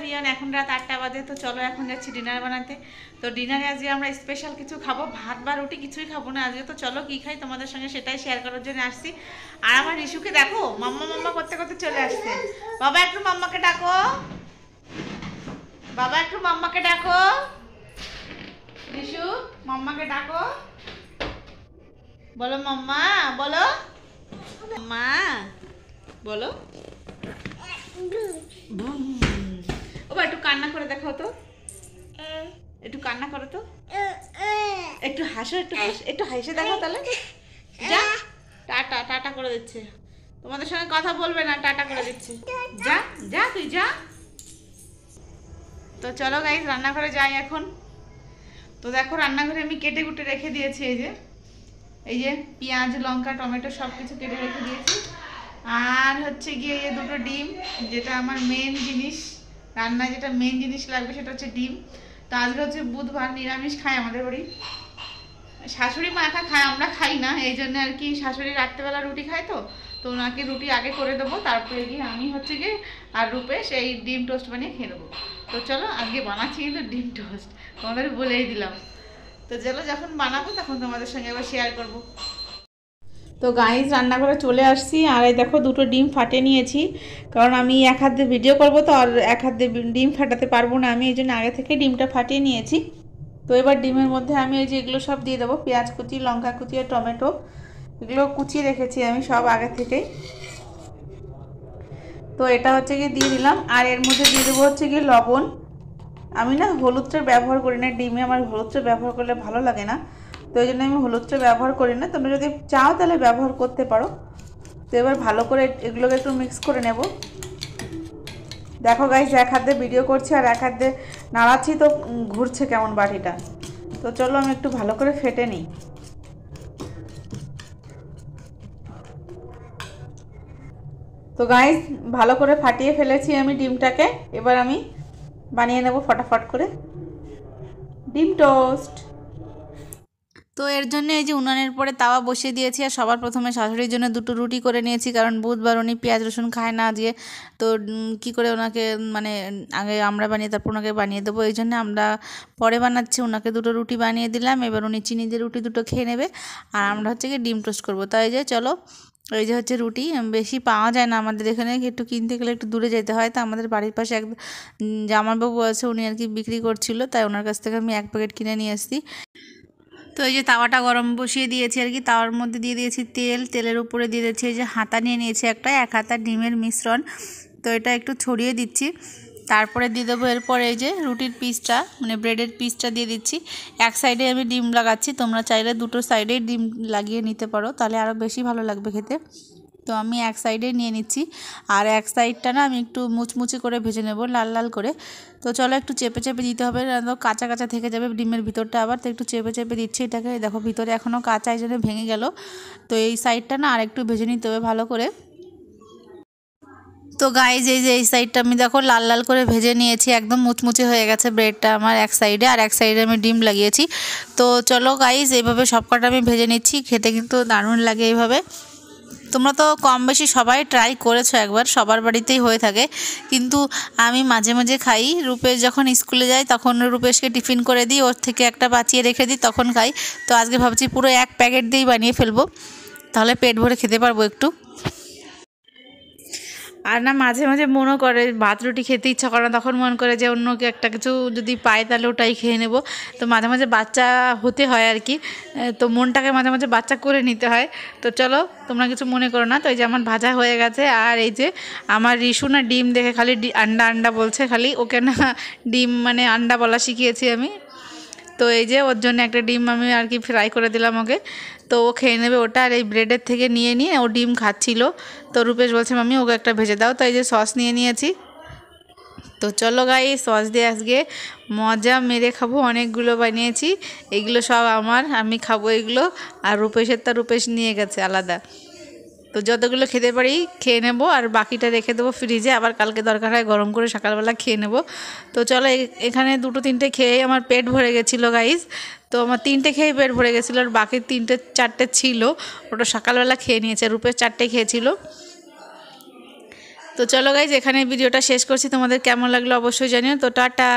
Everyone, এখন রাত 8টা বাজে। তো চলো এখন যাচ্ছি ডিনার বানাতে। তো ডিনারে আজকে আমরা স্পেশাল কিছু খাবো, ভাত বা রুটি কিছুই খাবো না আজকে। তো চলো কি খাই তোমাদের সঙ্গে সেটাই শেয়ার করার জন্য আসছি। আর আমার রিশুকে দেখো মাম্মা মাম্মা করতে করতে চলে আসছে। বাবা একটু মাম্মাকে ডাকো, বাবা একটু মাম্মাকে ডাকো, রিশু মাম্মাকে ডাকো, বলো মাম্মা, বলো মা, বলো ও একটু কান্না করে দেখাও তো, একটু কান্না করো তো, একটু হাসো, একটু হাসে দেখো তাহলে। যা টাটা টাটা করে দিচ্ছে, তোমাদের সঙ্গে কথা বলবে না, টাটা করে দিচ্ছে। যা যা তুই যা। তো চলো গাইস রান্নাঘরে যাই এখন। তো দেখো রান্নাঘরে আমি কেটে কুটে রেখে দিয়েছি, এই যে পেঁয়াজ লঙ্কা টমেটো সব কিছু কেটে রেখে দিয়েছি। আর হচ্ছে গিয়ে এই দুটো ডিম, যেটা আমার মেন জিনিস রান্নায়, যেটা মেন জিনিস লাগবে সেটা হচ্ছে ডিম। তো আজকে হচ্ছে বুধবার, নিরামিষ খায় আমাদের বাড়ি। শাশুড়ি মা একা খায়, আমরা খাই না, এই জন্য আর কি। শাশুড়ি রাত্রেবেলা রুটি খায়, তো ওনাকে রুটি আগে করে দেবো, তারপরে গিয়ে আমি হচ্ছে গিয়ে আর রূপেশ এই ডিম টোস্ট বানিয়ে খেয়ে নেবো। তো চলো আজকে বানাচ্ছি কিন্তু ডিম টোস্ট, তোমাদের বলেই দিলাম। তো চলো যখন বানাবো তখন তোমাদের সঙ্গে আবার শেয়ার করবো। তো গাইস রান্নাঘরে চলে আসছি, আর এই দেখো দুটো ডিম ফাটিয়ে নিয়েছি, কারণ আমি এক হাত দিয়ে ভিডিও করবো তো, আর এক হাত দিয়ে ডিম ফাটাতে পারবো না আমি, এই জন্য আগে থেকে ডিমটা ফাটিয়ে নিয়েছি। তো এবার ডিমের মধ্যে আমি এই যে এগুলো সব দিয়ে দেবো, পেঁয়াজ কুচি লঙ্কা কুচি আর টমেটো, এগুলো কুচিয়ে রেখেছি আমি সব আগে থেকেই। তো এটা হচ্ছে গিয়ে দিয়ে দিলাম, আর এর মধ্যে দিয়ে দেবো হচ্ছে গিয়ে লবণ। আমি না হলুদটা ব্যবহার করি না ডিমে, আমার হলুদটা ব্যবহার করলে ভালো লাগে না, তো এই জন্য আমি হলুদটা ব্যবহার করি না। তোমরা যদি চাও তাহলে ব্যবহার করতে পারো। তো এবার ভালো করে এগুলোকে একটু মিক্স করে নেব। দেখো গাইস এক হাতে ভিডিও করছি আর এক হাতে নাড়াচ্ছি, তো ঘুরছে কেমন বাটিটা। তো চলো আমি একটু ভালো করে ফেটে নিই। তো গাইস ভালো করে ফাটিয়ে ফেলেছি আমি ডিমটাকে, এবার আমি বানিয়ে নেব ফটাফট করে ডিম টোস্ট। তো এর জন্য এই যে উনানের পরে তাওয়া বসিয়ে দিয়েছি, আর সবার প্রথমে শাশুড়ির জন্য দুটো রুটি করে নিয়েছি, কারণ বুধবার উনি পেঁয়াজ রসুন খায় না আজকে। তো কি করে ওনাকে মানে আগে আমরা বানিয়ে তারপর ওনাকে বানিয়ে দেবো, এই জন্য আমরা পরে বানাচ্ছি। ওনাকে দুটো রুটি বানিয়ে দিলাম, এবার উনি চিনি দিয়ে রুটি দুটো খেয়ে নেবে, আর আমরা হচ্ছে কি ডিম টোস্ট করবো। তাই যে চলো, এই যে হচ্ছে রুটি, বেশি পাওয়া যায় না আমাদের এখানে, একটু কিনতে গেলে একটু দূরে যেতে হয়। তো আমাদের বাড়ির পাশে এক জামাইবাবু আছে, উনি আর কি বিক্রি করছিল, তাই ওনার কাছ থেকে আমি এক প্যাকেট কিনে নিয়ে এসেছি। তো এই যে তাওয়াটা গরম বসিয়ে দিয়েছি আর কি, তাওয়ার মধ্যে দিয়ে দিয়েছি তেল, তেলের উপরে দিয়ে দিয়েছি এই যে হাতা নিয়ে নিয়েছি একটা, এক হাতা ডিমের মিশ্রণ। তো এটা একটু ছড়িয়ে দিচ্ছি, তারপরে দিয়ে দেবো এরপর এই যে রুটির পিসটা, মানে ব্রেডের পিসটা দিয়ে দিচ্ছি। এক সাইডে আমি ডিম লাগাচ্ছি, তোমরা চাইলে দুটো সাইডেই ডিম লাগিয়ে নিতে পারো, তাহলে আরও বেশি ভালো লাগবে খেতে। তো আমি এক সাইডে নিয়ে নিচ্ছি, আর এক সাইডটা না আমি একটু মুচমুচে করে ভেজে নেব, লাল লাল করে। তো চলো একটু চেপে চেপে দিতে হবে, কাঁচা কাঁচা থেকে যাবে ডিমের ভিতরটা আবার। তো একটু চেপে চেপে দিচ্ছি এটাকে, দেখো ভিতরে এখনও কাঁচা, এই জন্য ভেঙে গেল। তো এই সাইডটা না আর একটু ভেজে নিতে হবে ভালো করে। তো গাইজ এই যে এই সাইডটা আমি দেখো লাল লাল করে ভেজে নিয়েছি, একদম মুচমুচে হয়ে গেছে ব্রেডটা আমার এক সাইডে, আর এক সাইডে আমি ডিম লাগিয়েছি। তো চলো গাইজ এইভাবে সবকটা আমি ভেজে নিচ্ছি, খেতে কিন্তু দারুণ লাগে এইভাবে। তোমরা তো কম বেশি সবাই ট্রাই করেছো একবার, সবার বাড়িতেই হয়ে থাকে, কিন্তু আমি মাঝে মাঝে খাই। রূপেশ যখন স্কুলে যায় তখন রূপেশকে টিফিন করে দিই, ওর থেকে একটা বাঁচিয়ে রেখে দিই, তখন খাই। তো আজকে ভাবছি পুরো এক প্যাকেট দিয়েই বানিয়ে ফেলবো, তাহলে পেট ভরে খেতে পারবো একটু। আর না মাঝে মাঝে মনও করে ভাত রুটি খেতে ইচ্ছা করে না, তখন মন করে যে অন্য একটা কিছু যদি পাই তাহলে ওটাই খেয়ে নেব। তো মাঝে মাঝে বাচ্চা হতে হয় আর কি, তো মনটাকে মাঝে মাঝে বাচ্চা করে নিতে হয়। তো চলো তোমরা কিছু মনে করো না। তো এই যে আমার ভাজা হয়ে গেছে, আর এই যে আমার রিশু না ডিম দেখে খালি আন্ডা আন্ডা বলছে, খালি ওকে না ডিম মানে আন্ডা বলা শিখিয়েছি আমি। তো এই যে ওর জন্য একটা ডিম আমি আর কি ফ্রাই করে দিলাম ওকে, তো ও খেয়ে নেবে ওটা। আর এই ব্রেডের থেকে নিয়ে নিয়ে ও ডিম খাচ্ছিল, তো রূপেশ বলছে মাম্মি ওকে একটা ভেজে দাও। তো এই যে সস নিয়ে নিয়েছি। তো চলো গাই সস দিয়ে আজকে মজা মেরে খাবো, অনেকগুলো বানিয়েছি, এগুলো সব আমার, আমি খাবো এগুলো। আর রূপেশের তা রূপেশ নিয়ে গেছে আলাদা। তো যতগুলো খেতে পারি খেয়ে নেব, আর বাকিটা রেখে দেবো ফ্রিজে, আবার কালকে দরকার হয় গরম করে সকালবেলা খেয়ে নেব। তো চলো এখানে দুটো তিনটে খেয়ে আমার পেট ভরে গেছিলো গাইস। তো আমার তিনটে খেয়ে পেট ভরে গেছিলো, আর বাকি তিনটে চারটে ছিল ওটা সকালবেলা খেয়ে নিয়েছে, রূপের চারটে খেয়েছিল। তো চলো গাইজ, এখানে ভিডিওটা শেষ করছি। তোমাদের কেমন লাগলো অবশ্যই জানিও। তো টাটা।